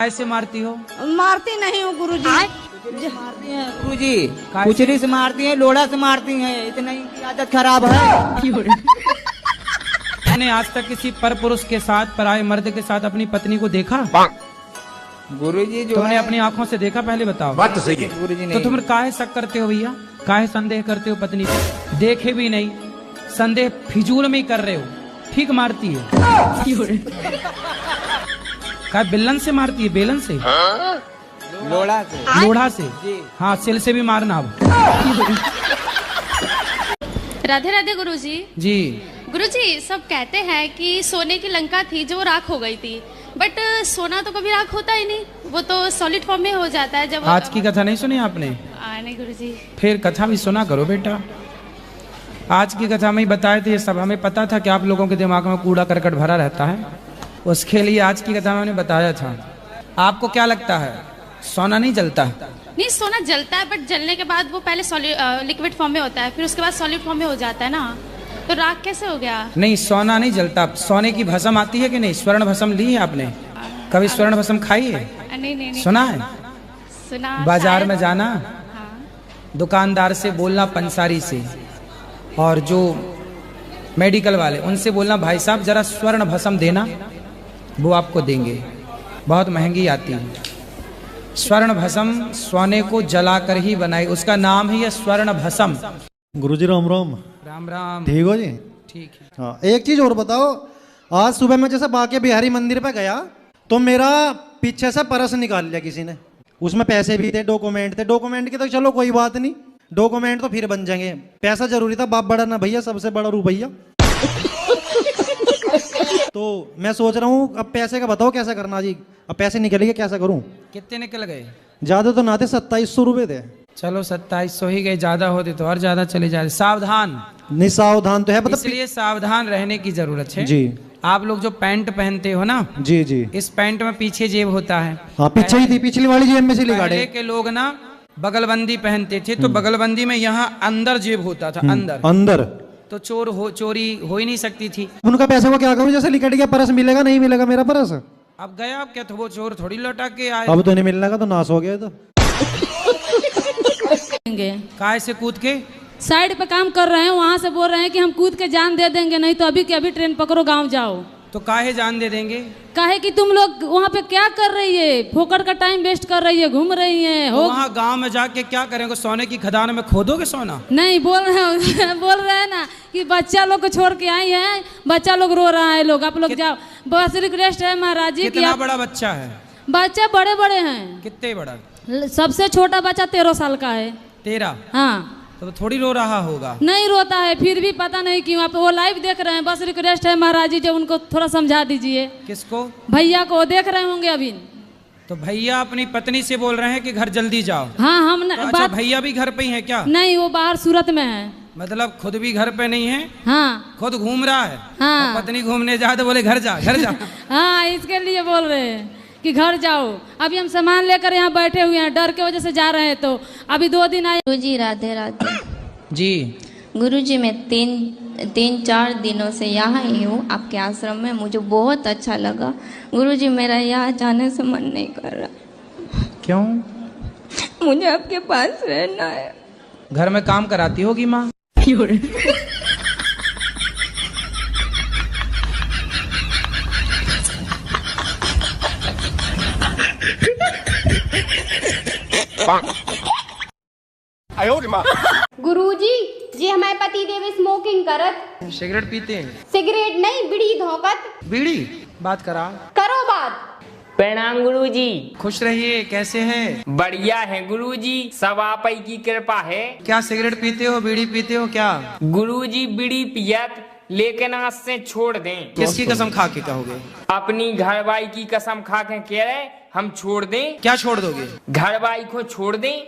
कैसे मारती हो? मारती नहीं हूँ गुरुजी। गुरुजी कुचरी से मारती हैं, लोड़ा से मारती हैं, इतना इनकी आदत खराब है। मैंने आज तक किसी पर पुरुष के साथ, पराये मर्द के साथ अपनी पत्नी को देखा? गुरुजी जो तुमने है अपनी आंखों से देखा? पहले बताओ। बात तो सही है। गुरुजी तो नहीं। तुम काहे शक करते हो भैया? काहे संदेह करते हो पत्नी पे? देखे भी नहीं, संदेह फिजूल में ही कर रहे हो। ठीक मारती है। का बिल्लन से मारती है? बेलन से? लोड़ा से। लोढ़ा से? हाँ, सिल से भी मारना अब। राधे राधे गुरुजी। जी। गुरुजी, सब कहते हैं कि सोने की लंका थी जो राख हो गई थी, बट सोना तो कभी राख होता ही नहीं, वो तो सॉलिड फॉर्म में हो जाता है जब। आज की कथा नहीं सुनी आपने? नहीं गुरुजी। फिर कथा भी सुना करो बेटा। आज की कथा में ही बताए थे ये सब। हमें पता था कि आप लोगों के दिमाग में कूड़ा करकट भरा रहता है, उसके लिए आज की कथा में मैंने बताया था। आपको क्या लगता है सोना नहीं जलता? नहीं, सोना जलता है, बट जलने के बाद वो पहले लिक्विड फॉर्म में होता है, फिर उसके बाद सॉलिड फॉर्म में हो जाता है ना, तो राख कैसे हो गया? नहीं, सोना नहीं जलता। सोने की भस्म आती है कि नहीं? स्वर्ण भस्म ली है आपने? कभी स्वर्ण भस्म खाई है? नहीं। सुना है? सुना। बाजार शायद। में जाना, हाँ। दुकानदार से बोलना, पंसारी से, और जो मेडिकल वाले उनसे बोलना भाई साहब जरा स्वर्ण भस्म देना, वो आपको देंगे। बहुत महंगी आती है स्वर्ण भस्म, सोने को जलाकर ही बनाई, उसका नाम ही है स्वर्ण भस्म। गुरुजी राम राम। राम राम। ठीक हो जी? ठीक है। हाँ, एक चीज और बताओ। आज सुबह मैं जैसे बाके बिहारी मंदिर पे गया तो मेरा पीछे से पर्स निकाल लिया किसी ने। उसमें पैसे भी थे, डॉक्यूमेंट थे। डॉक्यूमेंट की तो चलो कोई बात नहीं, डॉक्यूमेंट तो फिर बन जाएंगे, पैसा जरूरी था। बाप बड़ा ना भैया, सबसे बड़ा रुपया। तो मैं सोच रहा हूँ अब पैसे का बताओ कैसे करना जी। अब पैसे निकलेंगे, कैसा करूँ? कितने निकल गए? ज्यादा तो ना थे, 2700 रुपये थे। चलो 2700 ही गए, ज्यादा होते तो और ज्यादा चले जाते। सावधान। नहीं सावधान तो है, मतलब इसलिए सावधान रहने की जरूरत है जी। आप लोग जो पैंट पहनते हो ना, जी जी। इस पैंट में पीछे जेब होता है। हाँ, पीछे ही थी, पिछली वाली जेब में से पहले निकाले। के लोग ना बगलबंदी पहनते थे, तो बगलबंदी में यहाँ अंदर जेब होता था, अंदर। तो चोरी हो ही नहीं सकती थी। उनका पैसे को क्या करूं? जैसे लिकट गया, पर्स मिलेगा नहीं मिलेगा मेरा पर्स? अब गया, अब क्या तो वो चोर थोड़ी लौटा के आए। अब तो नहीं मिलने का, तो नाश हो गया। तो काय से कूद के साइड पे काम कर रहे हैं, वहाँ से बोल रहे हैं कि हम कूद के जान दे देंगे, नहीं तो अभी के अभी ट्रेन पकड़ो, गांव जाओ। तो काहे जान दे देंगे? काहे कि तुम लोग वहाँ पे क्या कर रही है? फोकट का टाइम वेस्ट कर रही है, घूम रही है। तो वहाँ गांव में जाके क्या करेंगे? सोने की खदान में खोदोगे सोना? नहीं बोल रहे हो बोल रहे हैं ना कि बच्चा लोग को छोड़ के आई है, बच्चा लोग रो रहा है, लोग आप लोग जाओ। बस रिक्वेस्ट है महाराज जी कि कितना आप, बड़ा बच्चा है? बच्चे बड़े बड़े हैं। कितने बड़ा? सबसे छोटा बच्चा 13 साल का है। 13? हाँ। तो थोड़ी रो रहा होगा। नहीं रोता है, फिर भी पता नहीं क्यों। आप वो लाइव देख रहे हैं, बस रिक्वेस्ट है महाराज जी, जो उनको थोड़ा समझा दीजिए। किसको? भैया को, देख रहे होंगे अभी। तो भैया अपनी पत्नी से बोल रहे हैं कि घर जल्दी जाओ। हाँ हम तो अच्छा, भैया भी घर पे ही है क्या? नहीं, वो बाहर सूरत में है। मतलब खुद भी घर पे नहीं है? हाँ। खुद घूम रहा है। हाँ। तो पत्नी घूमने जाए तो बोले घर जा, घर जा। हाँ, इसके लिए बोल रहे हैं कि घर जाओ। अभी हम सामान लेकर यहाँ बैठे हुए हैं, डर के वजह से जा रहे हैं। तो अभी 2 दिन आए। गुरुजी राधे राधे। जी। गुरुजी मैं तीन चार दिनों से यहाँ ही हूँ आपके आश्रम में। मुझे बहुत अच्छा लगा गुरुजी। मेरा यहाँ जाने से मन नहीं कर रहा। क्यों? मुझे आपके पास रहना है। घर में काम कराती होगी माँ? गुरुजी जी हमारे पति देव स्मोकिंग करत। सिगरेट पीते हैं? सिगरेट नहीं, बीड़ी धोकत। बीड़ी? बात करा करो बात। प्रणाम गुरुजी। खुश रहिए। कैसे हैं? बढ़िया है गुरुजी, सब आप ही की कृपा है। क्या सिगरेट पीते हो, बीड़ी पीते हो क्या? गुरुजी बीड़ी पियत, लेकिन आज से छोड़ दें। किसकी कसम खा के कहोगे? अपनी घरवाई की कसम खा के कह रहे हम छोड़ दें। क्या छोड़ दोगे? घरवाई को छोड़ दें।